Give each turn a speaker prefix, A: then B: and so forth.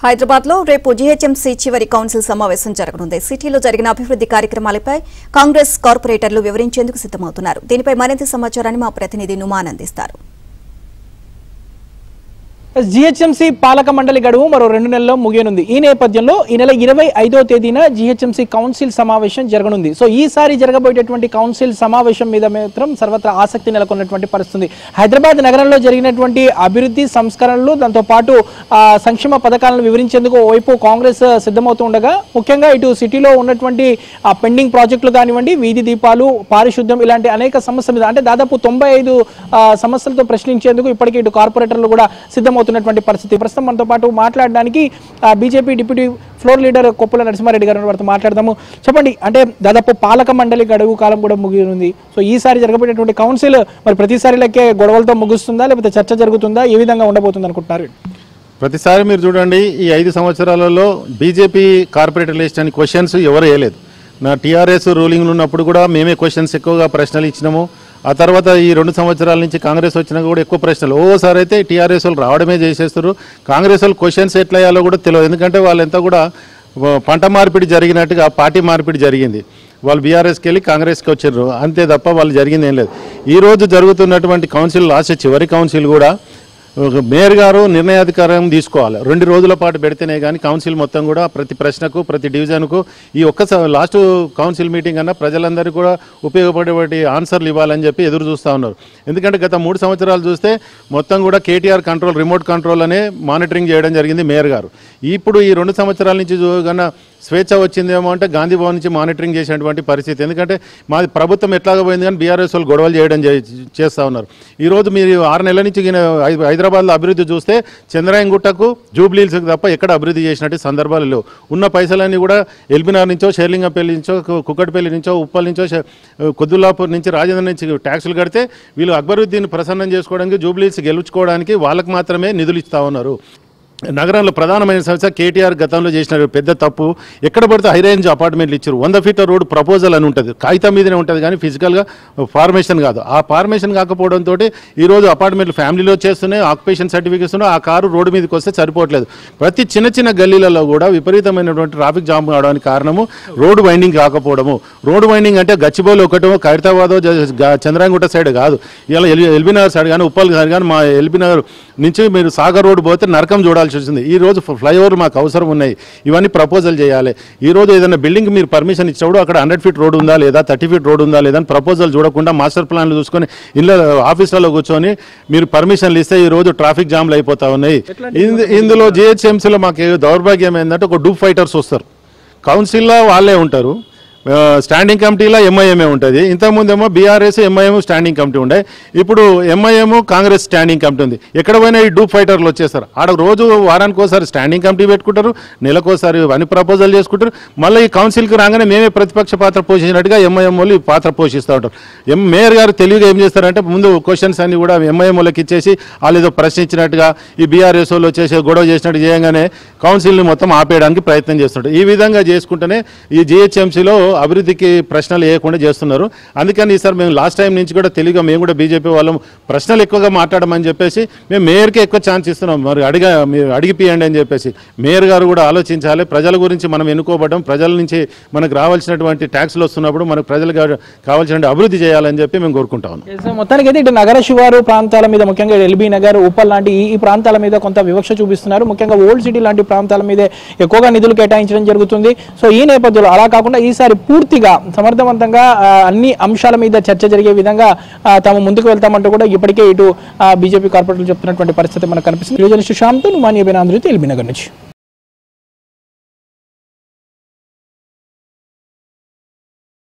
A: హైదరాబాద్ లో రేపు జీహెచ్ఎంసీ చివరి కౌన్సిల్ సమావేశం జరగనుంది. సిటీలో జరిగిన అభివృద్ధి కార్యక్రమాలపై కాంగ్రెస్ కార్పొరేటర్లు వివరించేందుకు సిద్ధమవుతున్నారు. దీనిపై మరింత సమాచారాన్ని మా ప్రతినిధి నుమాన్ అందిస్తారు.
B: జీహెచ్ఎంసీ పాలక మండలి గడువు మరో 2 నెలల్లో ముగియనుంది. ఈ నేపథ్యంలో ఈ నెల 25వ తేదీన జీహెచ్ఎంసీ కౌన్సిల్ సమావేశం జరగనుంది. సో ఈసారి జరగబోయేటటువంటి కౌన్సిల్ సమావేశం మీద మాత్రం సర్వత్రా ఆసక్తి నెలకొన్నటువంటి పరిస్థితి. హైదరాబాద్ నగరంలో జరిగినటువంటి అభివృద్ధి సంస్కరణలు దాంతో పాటు సంక్షేమ పథకాలను వివరించేందుకు వైపు కాంగ్రెస్ సిద్ధమవుతుండగా ముఖ్యంగా ఇటు సిటీలో ఉన్నటువంటి పెండింగ్ ప్రాజెక్టులు కానివ్వండి, వీధి దీపాలు, పారిశుద్ధ్యం ఇలాంటి అనేక సమస్యల మీద అంటే దాదాపు 95 సమస్యలతో ప్రశ్నించేందుకు ఇప్పటికే ఇటు కార్పొరేటర్లు కూడా సిద్ధమవుతున్నటువంటి పరిస్థితి. ప్రస్తుతం మనతో పాటు మాట్లాడడానికి BJP deputy floor leader Koppula Narasimha Reddy గారు వారితో మాట్లాడదాము. చెప్పండి, అంటే దాదాపు పాలక మండలి గడువు కాలం కూడా ముగియనుంది. సో ఈసారి జరగబోయేటువంటి కౌన్సిల్ మరి ప్రతిసారి లెక్కే గొడవలతో ముగుస్తుందా, లేకపోతే చర్చ జరుగుతుందా, ఏ విధంగా ఉండబోతుంది అనుకుంటున్నారు?
C: ప్రతిసారి మీరు చూడండి, ఈ 5 సంవత్సరాలలో బీజేపీ కార్పొరేటర్ లిస్ట్ అని క్వశ్చన్స్ ఎవరు వేయలేదు. నా టీఆర్ఎస్ రూలింగ్లు ఉన్నప్పుడు కూడా మేమే క్వశ్చన్స్ ఎక్కువగా ప్రశ్నలు ఇచ్చినాము. ఆ తర్వాత ఈ 2 సంవత్సరాల నుంచి కాంగ్రెస్ వచ్చినా కూడా ఎక్కువ ప్రశ్నలు. ఓసారి అయితే టీఆర్ఎస్ వాళ్ళు రావడమే చేసేస్తారు. కాంగ్రెస్ వాళ్ళు క్వశ్చన్స్ ఎట్లా వేయాలో కూడా తెలియదు. ఎందుకంటే వాళ్ళంతా కూడా పంట మార్పిడి జరిగినట్టుగా పార్టీ మార్పిడి జరిగింది. వాళ్ళు బీఆర్ఎస్కి వెళ్ళి కాంగ్రెస్కి వచ్చారు, అంతే తప్ప వాళ్ళు జరిగింది ఏం లేదు. ఈరోజు జరుగుతున్నటువంటి కౌన్సిల్ లాస్ట్ చివరి కౌన్సిల్ కూడా మేయర్ గారు నిర్ణయాధికారం తీసుకోవాలి. 2 రోజుల పాటు పెడితేనే కానీ కౌన్సిల్ మొత్తం కూడా ప్రతి ప్రశ్నకు ప్రతి డివిజన్కు ఈ లాస్ట్ కౌన్సిల్ మీటింగ్ అన్న ప్రజలందరికీ కూడా ఉపయోగపడే ఆన్సర్లు ఇవ్వాలని చెప్పి ఎదురు చూస్తూ ఉన్నారు. ఎందుకంటే గత 3 సంవత్సరాలు చూస్తే మొత్తం కూడా కేటీఆర్ కంట్రోల్, రిమోట్ కంట్రోల్ అనే మానిటరింగ్ చేయడం జరిగింది మేయర్ గారు. ఇప్పుడు ఈ 2 సంవత్సరాల నుంచి కన్నా స్వేచ్ఛ వచ్చిందేమో అంటే గాంధీ భవన్ నుంచి మానిటరింగ్ చేసినటువంటి పరిస్థితి. ఎందుకంటే మాది ప్రభుత్వం ఎట్లాగా పోయింది కానీ బీఆర్ఎస్ వాళ్ళు గొడవలు చేయడం చేస్తూ ఉన్నారు. ఈరోజు మీరు 6 నెలల నుంచి హైదరాబాద్లో అభివృద్ధి చూస్తే చంద్రాయంగుట్టకు, జూబ్లీహిల్స్కి తప్ప ఎక్కడ అభివృద్ధి చేసినట్టు సందర్భాలు లేవు. ఉన్న పైసలన్నీ కూడా ఎల్బీనగర్ నుంచో, షేర్లింగంపల్లి నుంచో, కుక్కటిపల్లి నుంచో, ఉప్పల్ నుంచో, కొద్దులాపూర్ నుంచి, రాజేంద్ర నుంచి ట్యాక్సులు కడితే వీళ్ళు అక్బరుద్దీన్ ప్రసన్నం చేసుకోవడానికి, జూబ్లీహిల్స్ గెలుచుకోవడానికి వాళ్ళకి మాత్రమే నిధులు ఇస్తూ ఉన్నారు. నగరంలో ప్రధానమైన సమస్య కేటీఆర్ గతంలో చేసిన పెద్ద తప్పు, ఎక్కడ పడితే హై రేంజ్ అపార్ట్మెంట్లు ఇచ్చారు. 100 ఫీట్ల రోడ్డు ప్రపోజల్ అని ఉంటుంది, కాగితం మీదనే ఉంటుంది కానీ ఫిజికల్గా ఫార్మేషన్ కాదు. ఆ ఫార్మేషన్ కాకపోవడంతో ఈరోజు అపార్ట్మెంట్లు ఫ్యామిలీలో చేస్తున్నాయి, ఆక్యుపేషన్ సర్టిఫికేట్స్ ఉన్నాయి. ఆ కారు రోడ్డు మీదకి వస్తే సరిపోవట్లేదు. ప్రతి చిన్న గల్లీలలో కూడా విపరీతమైనటువంటి ట్రాఫిక్ జామ్ కావడానికి కారణము రోడ్డు వైండింగ్ కాకపోవడము. రోడ్డు వైండింగ్ అంటే గచ్చిబౌలి ఒకటో, ఖైరతాబాదో, చంద్రాంగుట్ట సైడ్ కాదు, ఇలా ఎల్బీనగర్ సైడ్ కానీ, ఉప్పల్ సైడ్ కానీ, మా ఎల్బీనగర్ నుంచి మీరు సాగర్ రోడ్డు పోతే నరకం చూడాలి వచ్చింది. ఈ రోజు ఫ్లైఓవర్ మాకు అవసరం ఉన్నాయి, ఇవన్నీ ప్రపోజల్ చేయాలి. ఈ రోజు ఏదైనా బిల్డింగ్ మీరు పర్మిషన్ ఇచ్చినప్పుడు అక్కడ 100 ఫీట్ రోడ్ ఉందా లేదా, 30 ఫీట్ రోడ్ ఉందా లేదా అని ప్రపోజల్ చూడకుండా మాస్టర్ ప్లాన్లు చూసుకొని ఇళ్ళ ఆఫీసులలో కూర్చొని మీరు పర్మిషన్లు ఇస్తే ఈ రోజు ట్రాఫిక్ జామ్లు అయిపోతా ఉన్నాయి. ఇందులో జిహెచ్ఎంసీలో మాకు దౌర్భాగ్యం ఏంటంటే ఒక డూప్ ఫైటర్స్ వస్తారు, కౌన్సిల్లో వాళ్ళే ఉంటారు, స్టాండింగ్ కమిటీలో ఎంఐఎంఏ ఉంటుంది. ఇంతకుముందేమో బీఆర్ఎస్ ఎంఐఎం స్టాండింగ్ కమిటీ ఉండే, ఇప్పుడు ఎంఐఎం కాంగ్రెస్ స్టాండింగ్ కమిటీ ఉంది. ఎక్కడ పోయినా ఈ డూప్ ఫైటర్లు వచ్చేస్తారు. ఆడ రోజు వారానికి ఒకసారి స్టాండింగ్ కమిటీ పెట్టుకుంటారు, నెలకోసారి అన్ని ప్రపోజల్ చేసుకుంటారు. మళ్ళీ ఈ కౌన్సిల్కి రాగానే మేమే ప్రతిపక్ష పాత్ర పోషించినట్టుగా ఎంఐఎం వాళ్ళు ఈ పాత్ర పోషిస్తూ ఉంటారు. మేయర్ గారు తెలివిగా ఏం చేస్తారంటే ముందు క్వశ్చన్స్ అన్ని కూడా ఎంఐఎం వాళ్ళకి ఇచ్చేసి వాళ్ళు ఏదో ప్రశ్నించినట్టుగా ఈ బీఆర్ఎస్ వాళ్ళు వచ్చేసి గొడవ చేసినట్టు చేయగానే కౌన్సిల్ని మొత్తం ఆపేయడానికి ప్రయత్నం చేస్తుంటారు. ఈ విధంగా చేసుకుంటేనే ఈ జిహెచ్ఎంసీలో అభివృద్ధికి ప్రశ్నలు వేయకుండా చేస్తున్నారు. అందుకని ఈసారి మేము లాస్ట్ టైం నుంచి కూడా తెలివిగా మేము కూడా బీజేపీ వాళ్ళం ప్రశ్నలు ఎక్కువగా మాట్లాడమని చెప్పేసి మేము మేయర్కే ఎక్కువ ఛాన్స్ ఇస్తున్నాం. మరి అడిగిపియండి అని చెప్పేసి మేయర్ గారు కూడా ఆలోచించాలి. ప్రజల గురించి మనం ఎన్నుకోబడ్డం, ప్రజల నుంచి మనకు రావాల్సినటువంటి ట్యాక్స్లు వస్తున్నప్పుడు మనకు ప్రజలకు కావాల్సిన అభివృద్ధి చేయాలని చెప్పి మేము కోరుకుంటా ఉన్నాం.
B: మొత్తానికి అయితే ఇటు నగర శివారు ప్రాంతాల మీద ముఖ్యంగా ఎల్బీ నగర్, ఉప్పల్ లాంటి ఈ ప్రాంతాల మీద కొంత వివక్ష చూపిస్తున్నారు. ముఖ్యంగా ఓల్డ్ సిటీ లాంటి ప్రాంతాల మీద ఎక్కువగా నిధులు కేటాయించడం జరుగుతుంది. సో ఈ నేపథ్యంలో అలా కాకుండా ఈసారి పూర్తిగా సమర్థవంతంగా అన్ని అంశాల మీద చర్చ జరిగే విధంగా తాము ముందుకు వెళ్తామంటూ కూడా ఇప్పటికే ఇటు బీజేపీ కార్పొరేటర్లు చెప్తున్నటువంటి పరిస్థితి మనకు కనిపిస్తుంది. శ్యామ్తో మాన్యబేనాంధ్రుతి ఎల్బీ నగర్ నుంచి.